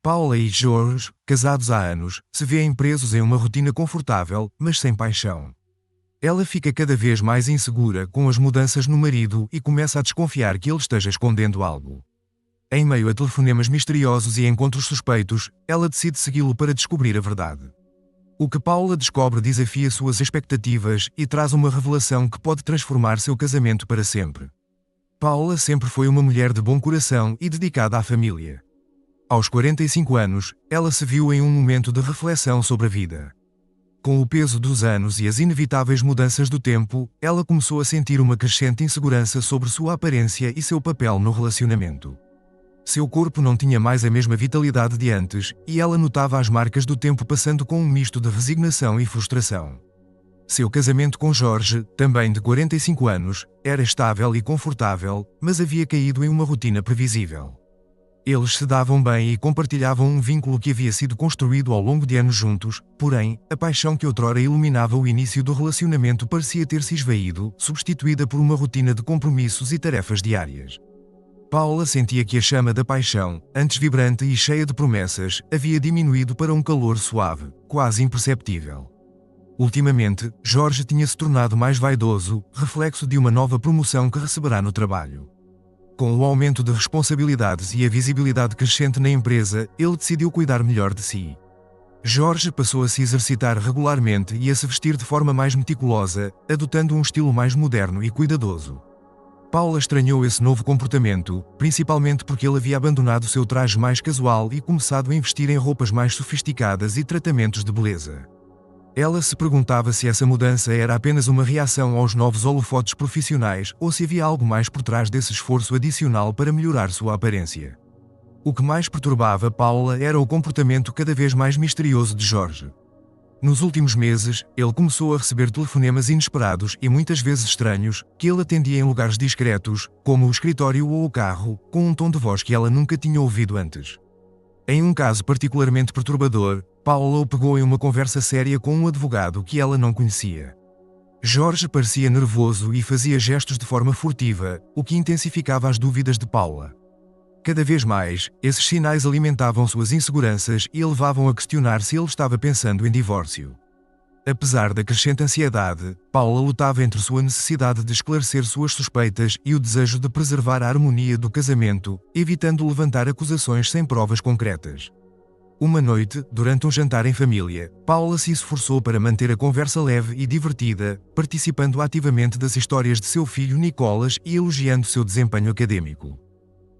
Paula e Jorge, casados há anos, se veem presos em uma rotina confortável, mas sem paixão. Ela fica cada vez mais insegura com as mudanças no marido e começa a desconfiar que ele esteja escondendo algo. Em meio a telefonemas misteriosos e encontros suspeitos, ela decide segui-lo para descobrir a verdade. O que Paula descobre desafia suas expectativas e traz uma revelação que pode transformar seu casamento para sempre. Paula sempre foi uma mulher de bom coração e dedicada à família. Aos 45 anos, ela se viu em um momento de reflexão sobre a vida. Com o peso dos anos e as inevitáveis mudanças do tempo, ela começou a sentir uma crescente insegurança sobre sua aparência e seu papel no relacionamento. Seu corpo não tinha mais a mesma vitalidade de antes, e ela notava as marcas do tempo passando com um misto de resignação e frustração. Seu casamento com Jorge, também de 45 anos, era estável e confortável, mas havia caído em uma rotina previsível. Eles se davam bem e compartilhavam um vínculo que havia sido construído ao longo de anos juntos, porém, a paixão que outrora iluminava o início do relacionamento parecia ter se esvaído, substituída por uma rotina de compromissos e tarefas diárias. Paula sentia que a chama da paixão, antes vibrante e cheia de promessas, havia diminuído para um calor suave, quase imperceptível. Ultimamente, Jorge tinha se tornado mais vaidoso, reflexo de uma nova promoção que receberá no trabalho. Com o aumento de responsabilidades e a visibilidade crescente na empresa, ele decidiu cuidar melhor de si. Jorge passou a se exercitar regularmente e a se vestir de forma mais meticulosa, adotando um estilo mais moderno e cuidadoso. Paula estranhou esse novo comportamento, principalmente porque ele havia abandonado seu traje mais casual e começado a investir em roupas mais sofisticadas e tratamentos de beleza. Ela se perguntava se essa mudança era apenas uma reação aos novos holofotes profissionais ou se havia algo mais por trás desse esforço adicional para melhorar sua aparência. O que mais perturbava Paula era o comportamento cada vez mais misterioso de Jorge. Nos últimos meses, ele começou a receber telefonemas inesperados e muitas vezes estranhos, que ele atendia em lugares discretos, como o escritório ou o carro, com um tom de voz que ela nunca tinha ouvido antes. Em um caso particularmente perturbador, Paula o pegou em uma conversa séria com um advogado que ela não conhecia. Jorge parecia nervoso e fazia gestos de forma furtiva, o que intensificava as dúvidas de Paula. Cada vez mais, esses sinais alimentavam suas inseguranças e a levavam a questionar se ele estava pensando em divórcio. Apesar da crescente ansiedade, Paula lutava entre sua necessidade de esclarecer suas suspeitas e o desejo de preservar a harmonia do casamento, evitando levantar acusações sem provas concretas. Uma noite, durante um jantar em família, Paula se esforçou para manter a conversa leve e divertida, participando ativamente das histórias de seu filho Nicolas e elogiando seu desempenho acadêmico.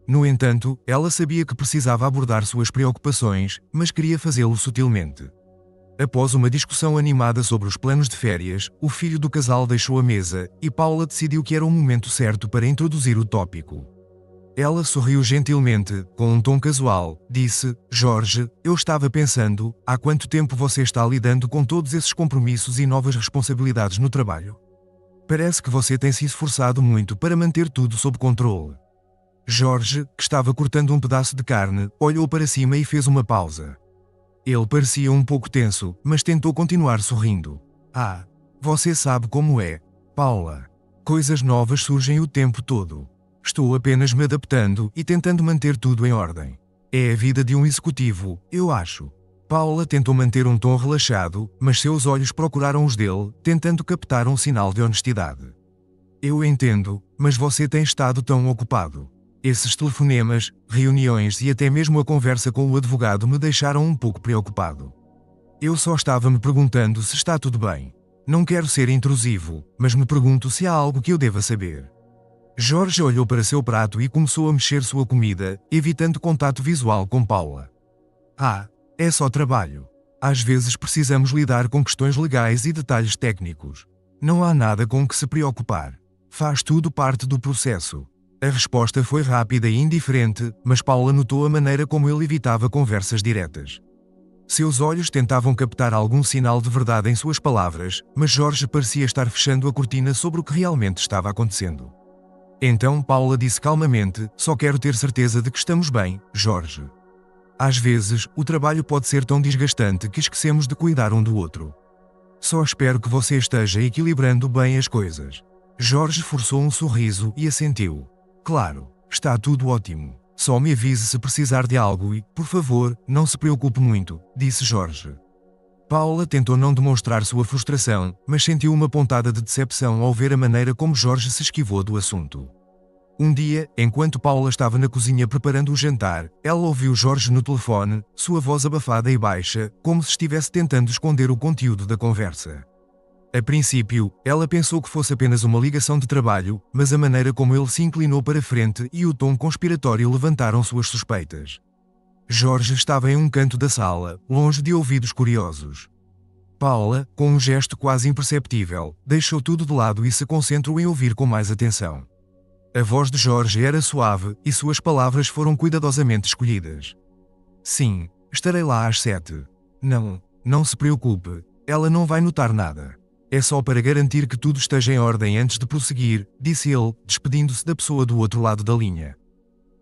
No entanto, ela sabia que precisava abordar suas preocupações, mas queria fazê-lo sutilmente. Após uma discussão animada sobre os planos de férias, o filho do casal deixou a mesa, e Paula decidiu que era o momento certo para introduzir o tópico. Ela sorriu gentilmente, com um tom casual, disse: "Jorge, eu estava pensando, há quanto tempo você está lidando com todos esses compromissos e novas responsabilidades no trabalho? Parece que você tem se esforçado muito para manter tudo sob controle." Jorge, que estava cortando um pedaço de carne, olhou para cima e fez uma pausa. Ele parecia um pouco tenso, mas tentou continuar sorrindo. "Ah, você sabe como é, Paula. Coisas novas surgem o tempo todo. Estou apenas me adaptando e tentando manter tudo em ordem. É a vida de um executivo, eu acho." Paula tentou manter um tom relaxado, mas seus olhos procuraram os dele, tentando captar um sinal de honestidade. "Eu entendo, mas você tem estado tão ocupado. Esses telefonemas, reuniões e até mesmo a conversa com o advogado me deixaram um pouco preocupado. Eu só estava me perguntando se está tudo bem. Não quero ser intrusivo, mas me pergunto se há algo que eu deva saber." Jorge olhou para seu prato e começou a mexer sua comida, evitando contato visual com Paula. "Ah, é só trabalho. Às vezes precisamos lidar com questões legais e detalhes técnicos. Não há nada com que se preocupar. Faz tudo parte do processo." A resposta foi rápida e indiferente, mas Paula notou a maneira como ele evitava conversas diretas. Seus olhos tentavam captar algum sinal de verdade em suas palavras, mas Jorge parecia estar fechando a cortina sobre o que realmente estava acontecendo. Então Paula disse calmamente: "Só quero ter certeza de que estamos bem, Jorge. Às vezes, o trabalho pode ser tão desgastante que esquecemos de cuidar um do outro. Só espero que você esteja equilibrando bem as coisas." Jorge forçou um sorriso e assentiu. "Claro, está tudo ótimo. Só me avise se precisar de algo e, por favor, não se preocupe muito, disse Jorge. Paula tentou não demonstrar sua frustração, mas sentiu uma pontada de decepção ao ver a maneira como Jorge se esquivou do assunto. Um dia, enquanto Paula estava na cozinha preparando o jantar, ela ouviu Jorge no telefone, sua voz abafada e baixa, como se estivesse tentando esconder o conteúdo da conversa. A princípio, ela pensou que fosse apenas uma ligação de trabalho, mas a maneira como ele se inclinou para frente e o tom conspiratório levantaram suas suspeitas. Jorge estava em um canto da sala, longe de ouvidos curiosos. Paula, com um gesto quase imperceptível, deixou tudo de lado e se concentrou em ouvir com mais atenção. A voz de Jorge era suave, e suas palavras foram cuidadosamente escolhidas. Sim, estarei lá às 7. Não se preocupe, ela não vai notar nada. É só para garantir que tudo esteja em ordem antes de prosseguir, disse ele, despedindo-se da pessoa do outro lado da linha.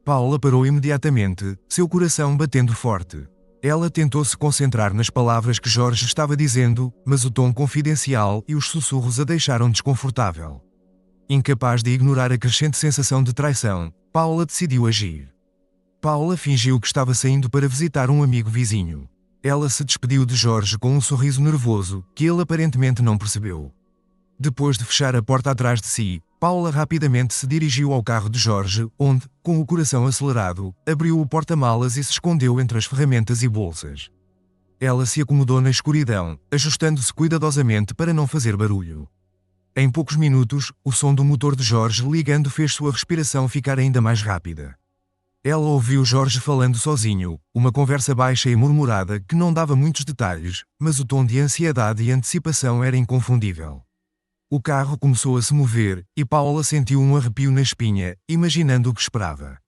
Paula parou imediatamente, seu coração batendo forte. Ela tentou se concentrar nas palavras que Jorge estava dizendo, mas o tom confidencial e os sussurros a deixaram desconfortável. Incapaz de ignorar a crescente sensação de traição, Paula decidiu agir. Paula fingiu que estava saindo para visitar um amigo vizinho. Ela se despediu de Jorge com um sorriso nervoso, que ele aparentemente não percebeu. Depois de fechar a porta atrás de si, Paula rapidamente se dirigiu ao carro de Jorge, onde, com o coração acelerado, abriu o porta-malas e se escondeu entre as ferramentas e bolsas. Ela se acomodou na escuridão, ajustando-se cuidadosamente para não fazer barulho. Em poucos minutos, o som do motor de Jorge ligando fez sua respiração ficar ainda mais rápida. Ela ouviu Jorge falando sozinho, uma conversa baixa e murmurada que não dava muitos detalhes, mas o tom de ansiedade e antecipação era inconfundível. O carro começou a se mover, e Paula sentiu um arrepio na espinha, imaginando o que esperava.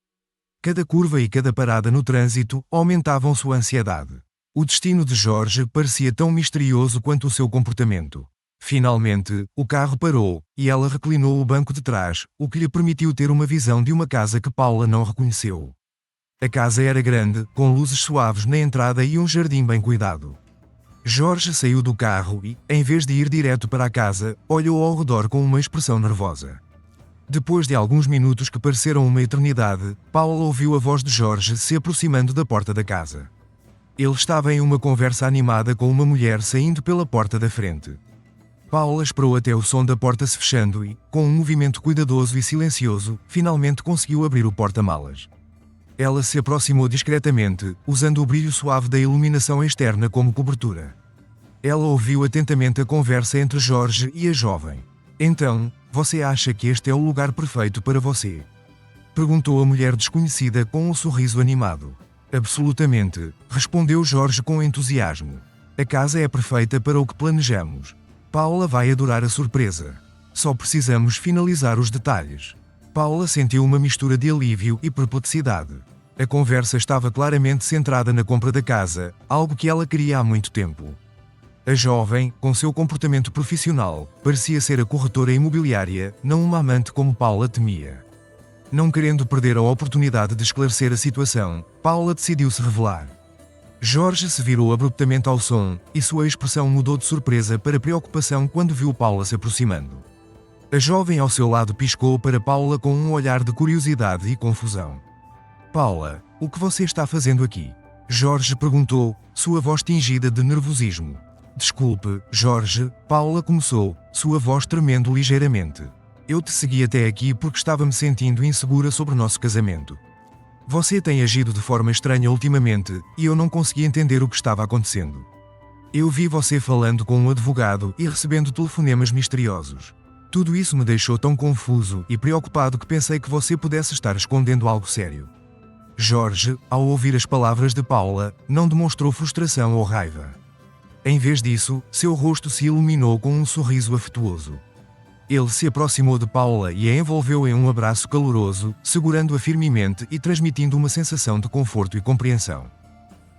Cada curva e cada parada no trânsito aumentavam sua ansiedade. O destino de Jorge parecia tão misterioso quanto o seu comportamento. Finalmente, o carro parou, e ela reclinou o banco de trás, o que lhe permitiu ter uma visão de uma casa que Paula não reconheceu. A casa era grande, com luzes suaves na entrada e um jardim bem cuidado. Jorge saiu do carro e, em vez de ir direto para a casa, olhou ao redor com uma expressão nervosa. Depois de alguns minutos que pareceram uma eternidade, Paula ouviu a voz de Jorge se aproximando da porta da casa. Ele estava em uma conversa animada com uma mulher saindo pela porta da frente. Paula esperou até o som da porta se fechando e, com um movimento cuidadoso e silencioso, finalmente conseguiu abrir o porta-malas. Ela se aproximou discretamente, usando o brilho suave da iluminação externa como cobertura. Ela ouviu atentamente a conversa entre Jorge e a jovem. Então, você acha que este é o lugar perfeito para você? Perguntou a mulher desconhecida com um sorriso animado. Absolutamente, respondeu Jorge com entusiasmo. A casa é perfeita para o que planejamos. Paula vai adorar a surpresa. Só precisamos finalizar os detalhes. Paula sentiu uma mistura de alívio e perplexidade. A conversa estava claramente centrada na compra da casa, algo que ela queria há muito tempo. A jovem, com seu comportamento profissional, parecia ser a corretora imobiliária, não uma amante como Paula temia. Não querendo perder a oportunidade de esclarecer a situação, Paula decidiu se revelar. Jorge se virou abruptamente ao som, e sua expressão mudou de surpresa para preocupação quando viu Paula se aproximando. A jovem ao seu lado piscou para Paula com um olhar de curiosidade e confusão. Paula, o que você está fazendo aqui? Jorge perguntou, sua voz tingida de nervosismo. Desculpe, Jorge, Paula começou, sua voz tremendo ligeiramente. Eu te segui até aqui porque estava me sentindo insegura sobre nosso casamento. Você tem agido de forma estranha ultimamente, e eu não consegui entender o que estava acontecendo. Eu vi você falando com um advogado e recebendo telefonemas misteriosos. Tudo isso me deixou tão confuso e preocupado que pensei que você pudesse estar escondendo algo sério. Jorge, ao ouvir as palavras de Paula, não demonstrou frustração ou raiva. Em vez disso, seu rosto se iluminou com um sorriso afetuoso. Ele se aproximou de Paula e a envolveu em um abraço caloroso, segurando-a firmemente e transmitindo uma sensação de conforto e compreensão.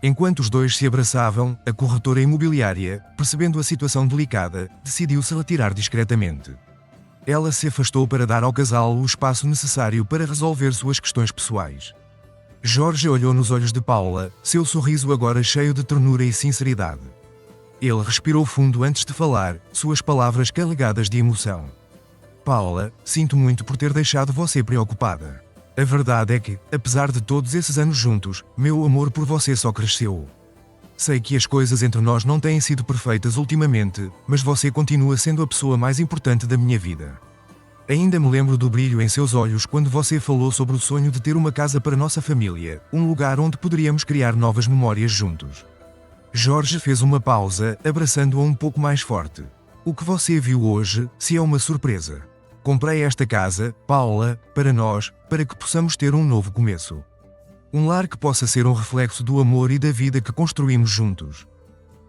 Enquanto os dois se abraçavam, a corretora imobiliária, percebendo a situação delicada, decidiu se retirar discretamente. Ela se afastou para dar ao casal o espaço necessário para resolver suas questões pessoais. Jorge olhou nos olhos de Paula, seu sorriso agora cheio de ternura e sinceridade. Ele respirou fundo antes de falar, suas palavras carregadas de emoção. Paula, sinto muito por ter deixado você preocupada. A verdade é que, apesar de todos esses anos juntos, meu amor por você só cresceu. Sei que as coisas entre nós não têm sido perfeitas ultimamente, mas você continua sendo a pessoa mais importante da minha vida. Ainda me lembro do brilho em seus olhos quando você falou sobre o sonho de ter uma casa para nossa família, um lugar onde poderíamos criar novas memórias juntos. Jorge fez uma pausa, abraçando-a um pouco mais forte. O que você viu hoje, se é uma surpresa. Comprei esta casa, Paula, para nós, para que possamos ter um novo começo. Um lar que possa ser um reflexo do amor e da vida que construímos juntos.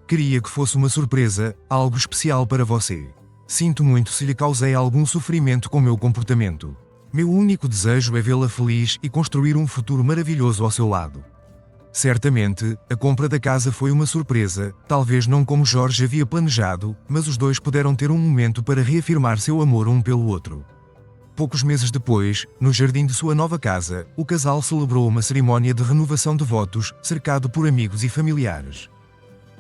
Queria que fosse uma surpresa, algo especial para você. Sinto muito se lhe causei algum sofrimento com meu comportamento. Meu único desejo é vê-la feliz e construir um futuro maravilhoso ao seu lado. Certamente, a compra da casa foi uma surpresa, talvez não como Jorge havia planejado, mas os dois puderam ter um momento para reafirmar seu amor um pelo outro. Poucos meses depois, no jardim de sua nova casa, o casal celebrou uma cerimónia de renovação de votos, cercado por amigos e familiares.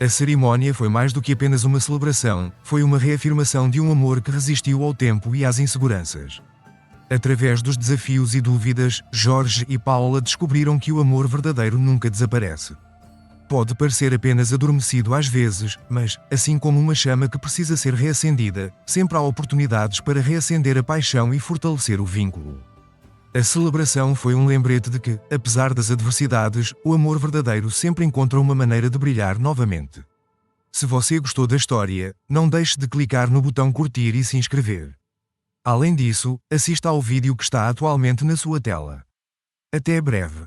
A cerimónia foi mais do que apenas uma celebração, foi uma reafirmação de um amor que resistiu ao tempo e às inseguranças. Através dos desafios e dúvidas, Jorge e Paula descobriram que o amor verdadeiro nunca desaparece. Pode parecer apenas adormecido às vezes, mas, assim como uma chama que precisa ser reacendida, sempre há oportunidades para reacender a paixão e fortalecer o vínculo. A celebração foi um lembrete de que, apesar das adversidades, o amor verdadeiro sempre encontra uma maneira de brilhar novamente. Se você gostou da história, não deixe de clicar no botão curtir e se inscrever. Além disso, assista ao vídeo que está atualmente na sua tela. Até breve.